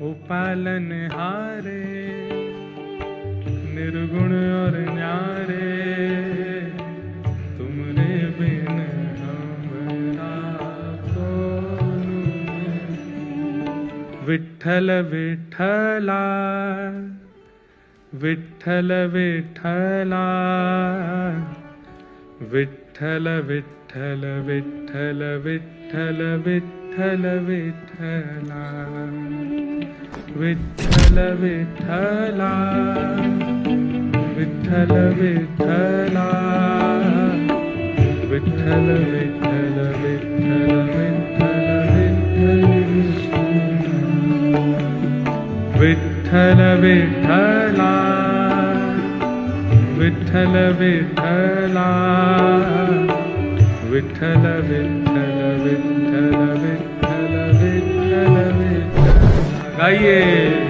ओ पालन हारे निर्गुण और न्यारे, तुमरे बिन हमरा कोनु। विठ्ठल विठ्ठला विठ्ठल विठ्ठला, विठ्ठल विठ्ठल विठ्ठल विठ्ठल विठ्ठल विठ्ठला, विठ्ठल विठ्ठला विठ्ठल विठ्ठला, विठ्ठल विठ्ठल विठ्ठल विठ्ठल विठ्ठल विठ्ठला, विठ्ठल विठ्ठला, विठ्ठल विठ्ठल विठ्ठल विठ्ठल विठ्ठल विठ्ठल। गाइए।